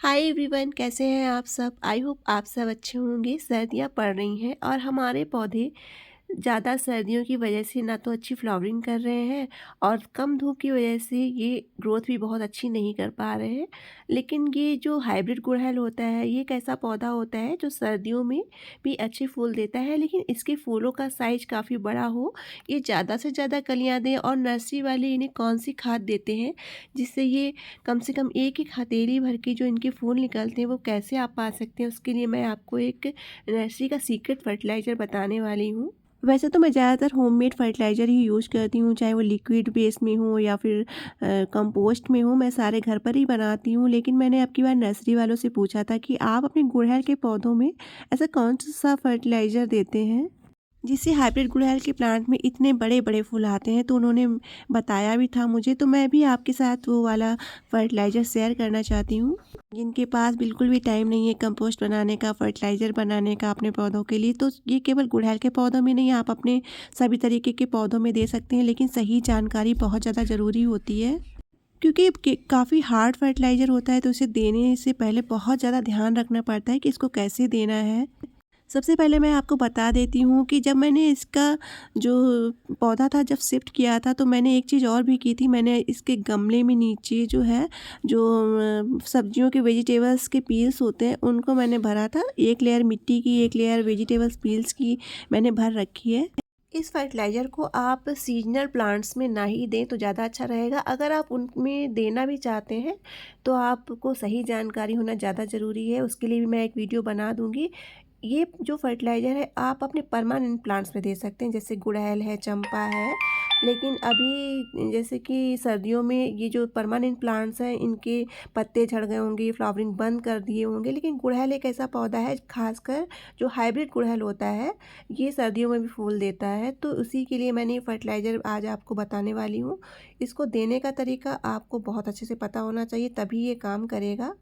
Hi everyone, कैसे हैं आप सब। आई होप आप सब अच्छे होंगे। सर्दियां पड़ रही हैं और हमारे पौधे ज़्यादा सर्दियों की वजह से ना तो अच्छी फ्लावरिंग कर रहे हैं और कम धूप की वजह से ये ग्रोथ भी बहुत अच्छी नहीं कर पा रहे हैं। लेकिन ये जो हाइब्रिड गुड़हल होता है, ये एक ऐसा पौधा होता है जो सर्दियों में भी अच्छे फूल देता है, लेकिन इसके फूलों का साइज काफ़ी बड़ा हो, ये ज़्यादा से ज़्यादा कलियां दें। और नर्सरी वाले इन्हें कौन सी खाद देते हैं जिससे ये कम से कम एक एक हथेली भर के जो इनके फूल निकलते हैं वो कैसे आप पा सकते हैं, उसके लिए मैं आपको एक नर्सरी का सीक्रेट फर्टिलाइज़र बताने वाली हूँ। वैसे तो मैं ज़्यादातर होममेड फर्टिलाइज़र ही यूज़ करती हूँ, चाहे वो लिक्विड बेस में हो या फिर कंपोस्ट में हो। मैं सारे घर पर ही बनाती हूँ, लेकिन मैंने अब की बार नर्सरी वालों से पूछा था कि आप अपने गुड़हल के पौधों में ऐसा कौन-सा फर्टिलाइज़र देते हैं जिससे हाइब्रिड गुड़हल के प्लांट में इतने बड़े-बड़े फूल आते हैं। तो उन्होंने बताया भी था मुझे, तो मैं भी आपके साथ वो वाला फर्टिलाइज़र शेयर करना चाहती हूँ। जिनके पास बिल्कुल भी टाइम नहीं है कंपोस्ट बनाने का, फर्टिलाइज़र बनाने का अपने पौधों के लिए, तो ये केवल गुड़हल के पौधों में नहीं, आप अपने सभी तरीके के पौधों में दे सकते हैं। लेकिन सही जानकारी बहुत ज़्यादा ज़रूरी होती है, क्योंकि काफ़ी हार्ड फर्टिलाइज़र होता है, तो इसे देने से पहले बहुत ज़्यादा ध्यान रखना पड़ता है कि इसको कैसे देना है। सबसे पहले मैं आपको बता देती हूँ कि जब मैंने इसका जो पौधा था, जब शिफ्ट किया था, तो मैंने एक चीज़ और भी की थी। मैंने इसके गमले में नीचे जो है, जो सब्जियों के वेजिटेबल्स के पील्स होते हैं, उनको मैंने भरा था। एक लेयर मिट्टी की, एक लेयर वेजिटेबल्स पील्स की मैंने भर रखी है। इस फर्टिलाइज़र को आप सीजनल प्लांट्स में ना ही दें तो ज़्यादा अच्छा रहेगा। अगर आप उनमें देना भी चाहते हैं तो आपको सही जानकारी होना ज़्यादा ज़रूरी है। उसके लिए भी मैं एक वीडियो बना दूँगी। ये जो फर्टिलाइज़र है आप अपने परमानेंट प्लांट्स में दे सकते हैं, जैसे गुड़हल है, चंपा है। लेकिन अभी जैसे कि सर्दियों में ये जो परमानेंट प्लांट्स हैं, इनके पत्ते झड़ गए होंगे, फ्लावरिंग बंद कर दिए होंगे। लेकिन गुड़हल एक ऐसा पौधा है, खासकर जो हाइब्रिड गुड़हल होता है, ये सर्दियों में भी फूल देता है। तो उसी के लिए मैंने ये फर्टिलाइज़र आज आपको बताने वाली हूँ। इसको देने का तरीका आपको बहुत अच्छे से पता होना चाहिए, तभी ये काम करेगा।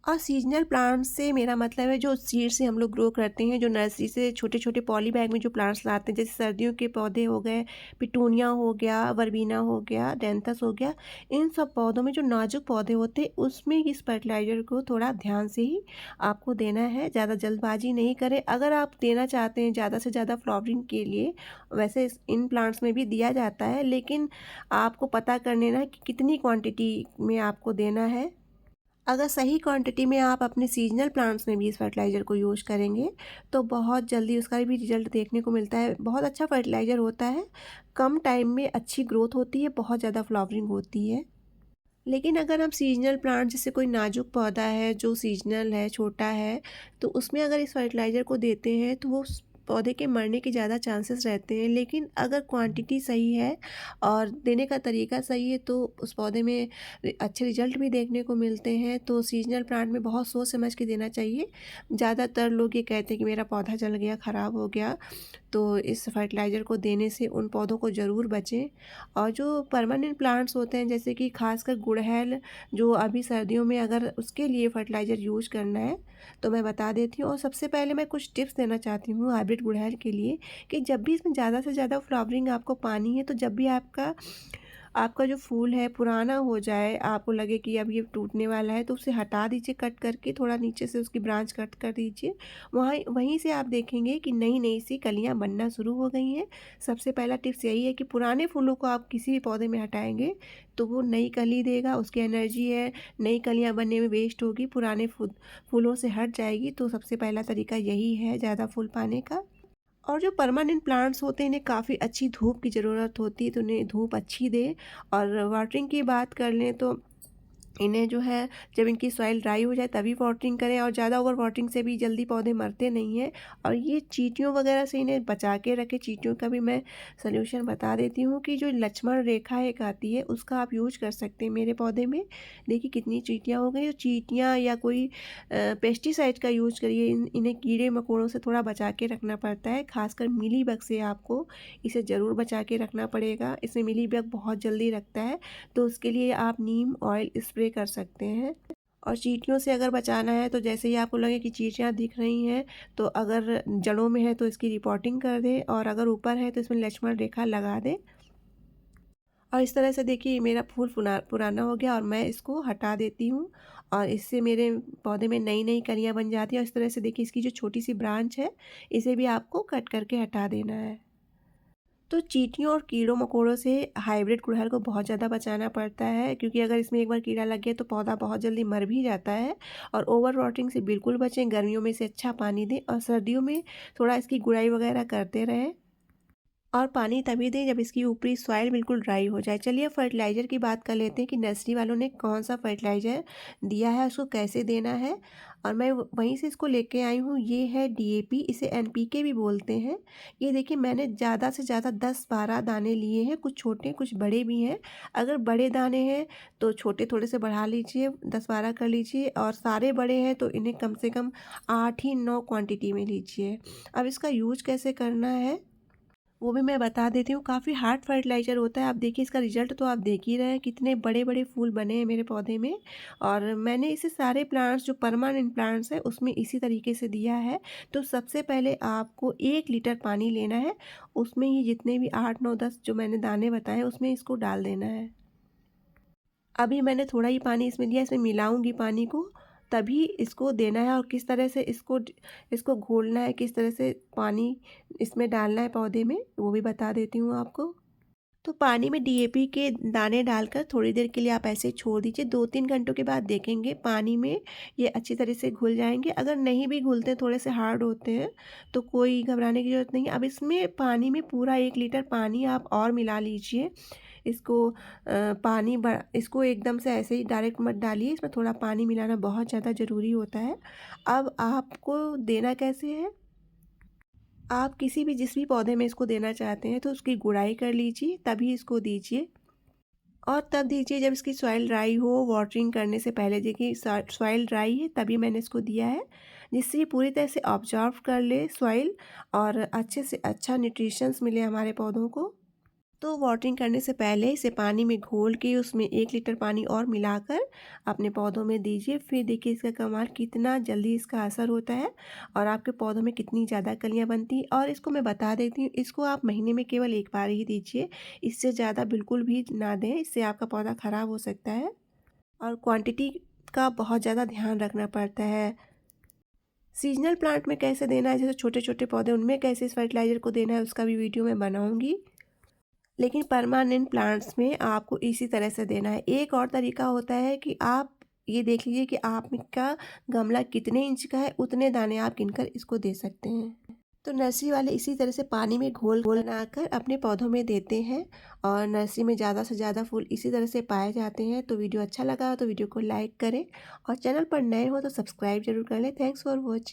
और सीजनल प्लांट्स से मेरा मतलब है जो सीड से हम लोग ग्रो करते हैं, जो नर्सरी से छोटे-छोटे पॉली बैग में जो प्लांट्स लाते हैं, जैसे सर्दियों के पौधे हो गए, पिटूनिया हो गया, वर्बेना हो गया, डेंथस हो गया। इन सब पौधों में जो नाजुक पौधे होते हैं, उसमें इस फर्टिलाइज़र को थोड़ा ध्यान से ही आपको देना है, ज़्यादा जल्दबाजी नहीं करें। अगर आप देना चाहते हैं ज़्यादा से ज़्यादा फ्लावरिंग के लिए, वैसे इन प्लांट्स में भी दिया जाता है, लेकिन आपको पता कर लेना है कि कितनी क्वांटिटी में आपको देना है। अगर सही क्वांटिटी में आप अपने सीजनल प्लांट्स में भी इस फर्टिलाइज़र को यूज़ करेंगे तो बहुत जल्दी उसका भी रिजल्ट देखने को मिलता है। बहुत अच्छा फर्टिलाइज़र होता है, कम टाइम में अच्छी ग्रोथ होती है, बहुत ज़्यादा फ्लावरिंग होती है। लेकिन अगर आप सीजनल प्लांट, जैसे कोई नाजुक पौधा है जो सीजनल है, छोटा है, तो उसमें अगर इस फर्टिलाइज़र को देते हैं तो वो उस पौधे के मरने के ज़्यादा चांसेस रहते हैं। लेकिन अगर क्वांटिटी सही है और देने का तरीका सही है तो उस पौधे में अच्छे रिजल्ट भी देखने को मिलते हैं। तो सीजनल प्लांट में बहुत सोच समझ के देना चाहिए। ज़्यादातर लोग ये कहते हैं कि मेरा पौधा जल गया, ख़राब हो गया, तो इस फर्टिलाइज़र को देने से उन पौधों को ज़रूर बचें। और जो परमानेंट प्लांट्स होते हैं, जैसे कि खासकर गुड़हल, जो अभी सर्दियों में अगर उसके लिए फर्टिलाइज़र यूज़ करना है तो मैं बता देती हूँ। और सबसे पहले मैं कुछ टिप्स देना चाहती हूँ हाइब्रिड गुड़हल के लिए, कि जब भी इसमें ज़्यादा से ज़्यादा फ्लावरिंग आपको पानी है, तो जब भी आपका आपका जो फूल है पुराना हो जाए, आपको लगे कि अब ये टूटने वाला है, तो उसे हटा दीजिए, कट करके थोड़ा नीचे से उसकी ब्रांच कट कर दीजिए। वहीं से आप देखेंगे कि नई नई सी कलियां बनना शुरू हो गई हैं। सबसे पहला टिप्स यही है कि पुराने फूलों को आप किसी भी पौधे में हटाएंगे तो वो नई कली देगा, उसकी एनर्जी है, नई कलियां बनने में वेस्ट होगी, पुराने फूलों से हट जाएगी। तो सबसे पहला तरीका यही है ज़्यादा फूल पाने का। और जो परमानेंट प्लांट्स होते हैं, इन्हें काफ़ी अच्छी धूप की ज़रूरत होती है, तो इन्हें धूप अच्छी दें। और वाटरिंग की बात कर लें तो इन्हें जो है, जब इनकी सॉइल ड्राई हो जाए तभी वाटरिंग करें, और ज़्यादा ओवर वाटरिंग से भी जल्दी पौधे मरते नहीं हैं। और ये चींटियों वगैरह से इन्हें बचा के रखें। चींटियों का भी मैं सल्यूशन बता देती हूँ, कि जो लक्ष्मण रेखा एक आती है उसका आप यूज कर सकते हैं मेरे पौधे में। देखिए कितनी चींटियाँ हो गई। तो चींटियाँ या कोई पेस्टिसाइड का यूज करिए। इन्हें कीड़े मकोड़ों से थोड़ा बचा के रखना पड़ता है, खासकर मिली बग से आपको इसे ज़रूर बचा के रखना पड़ेगा। इसमें मिली बग बहुत जल्दी रखता है, तो उसके लिए आप नीम ऑयल स्प्रे कर सकते हैं। और चींटियों से अगर बचाना है तो जैसे ही आपको लगे कि चींटियाँ दिख रही हैं, तो अगर जड़ों में है तो इसकी रिपोर्टिंग कर दें, और अगर ऊपर है तो इसमें लक्ष्मण रेखा लगा दें। और इस तरह से देखिए मेरा फूल पुराना हो गया और मैं इसको हटा देती हूँ। और इससे मेरे पौधे में नई-नई कलियाँ बन जाती हैं और इस तरह से देखिए इसकी जो छोटी-सी ब्रांच है, इसे भी आपको कट करके हटा देना है। तो चींटियों और कीड़ों-मकोड़ों से हाइब्रिड गुड़हल को बहुत ज़्यादा बचाना पड़ता है, क्योंकि अगर इसमें एक बार कीड़ा लग गया तो पौधा बहुत जल्दी मर भी जाता है। और ओवर वाटरिंग से बिल्कुल बचें, गर्मियों में इसे अच्छा पानी दें और सर्दियों में थोड़ा इसकी गुड़ाई वगैरह करते रहें। और पानी तभी दें जब इसकी ऊपरी सॉइल बिल्कुल ड्राई हो जाए। चलिए फर्टिलाइज़र की बात कर लेते हैं कि नर्सरी वालों ने कौन-सा फर्टिलाइज़र दिया है, उसको कैसे देना है। और मैं वहीं से इसको लेके आई हूँ, ये है डीएपी, इसे एनपीके भी बोलते हैं। ये देखिए मैंने ज़्यादा से ज़्यादा 10-12 दाने लिए हैं, कुछ छोटे कुछ बड़े भी हैं। अगर बड़े दाने हैं तो छोटे थोड़े से बढ़ा लीजिए, 10-12 कर लीजिए, और सारे बड़े हैं तो इन्हें कम से कम 8 ही 9 क्वांटिटी में लीजिए। अब इसका यूज़ कैसे करना है वो भी मैं बता देती हूँ। काफ़ी हार्ड फर्टिलाइज़र होता है। आप देखिए इसका रिज़ल्ट तो आप देख ही रहे हैं, कितने बड़े-बड़े फूल बने हैं मेरे पौधे में। और मैंने इसे सारे प्लांट्स जो परमानेंट प्लांट्स हैं उसमें इसी तरीके से दिया है। तो सबसे पहले आपको 1 लीटर पानी लेना है, उसमें ये जितने भी 8, 9, 10 जो मैंने दाने बताए हैं उसमें इसको डाल देना है। अभी मैंने थोड़ा ही पानी इसमें लिया, इसमें मिलाऊँगी पानी को, तभी इसको देना है। और किस तरह से इसको घोलना है, किस तरह से पानी इसमें डालना है पौधे में, वो भी बता देती हूँ आपको। तो पानी में डीएपी के दाने डालकर थोड़ी देर के लिए आप ऐसे ही छोड़ दीजिए। 2-3 घंटों के बाद देखेंगे पानी में ये अच्छी तरह से घुल जाएँगे। अगर नहीं भी घुलते, थोड़े से हार्ड होते हैं, तो कोई घबराने की ज़रूरत नहीं है। अब इसमें पानी में पूरा 1 लीटर पानी आप और मिला लीजिए। इसको इसको एकदम से ऐसे ही डायरेक्ट मत डालिए, इसमें थोड़ा पानी मिलाना बहुत ज़्यादा ज़रूरी होता है। अब आपको देना कैसे है? आप किसी भी जिस भी पौधे में इसको देना चाहते हैं तो उसकी गुड़ाई कर लीजिए, तभी इसको दीजिए। और तब दीजिए जब इसकी सॉइल ड्राई हो, वाटरिंग करने से पहले। देखिए सॉइल ड्राई है तभी मैंने इसको दिया है, जिससे ये पूरी तरह से ऑब्जर्व कर ले सॉइल और अच्छे से अच्छा न्यूट्रिशंस मिले हमारे पौधों को। तो वाटरिंग करने से पहले इसे पानी में घोल के उसमें 1 लीटर पानी और मिलाकर अपने पौधों में दीजिए। फिर देखिए इसका कमाल, कितना जल्दी इसका असर होता है और आपके पौधों में कितनी ज़्यादा कलियां बनती हैं। और इसको मैं बता देती हूँ, इसको आप महीने में केवल 1 बार ही दीजिए, इससे ज़्यादा बिल्कुल भी ना दें, इससे आपका पौधा ख़राब हो सकता है। और क्वांटिटी का बहुत ज़्यादा ध्यान रखना पड़ता है। सीजनल प्लांट में कैसे देना है, जैसे छोटे छोटे पौधे, उनमें कैसे इस फर्टिलाइज़र को देना है, उसका भी वीडियो मैं बनाऊँगी। लेकिन परमानेंट प्लांट्स में आपको इसी तरह से देना है। एक और तरीका होता है कि आप ये देख लीजिए कि आपका गमला कितने इंच का है, उतने दाने आप गिनकर इसको दे सकते हैं। तो नर्सरी वाले इसी तरह से पानी में घोल घोल बनाकर अपने पौधों में देते हैं और नर्सरी में ज़्यादा से ज़्यादा फूल इसी तरह से पाए जाते हैं। तो वीडियो अच्छा लगा तो वीडियो को लाइक करें और चैनल पर नए हो तो सब्सक्राइब जरूर कर लें। Thanks for watching.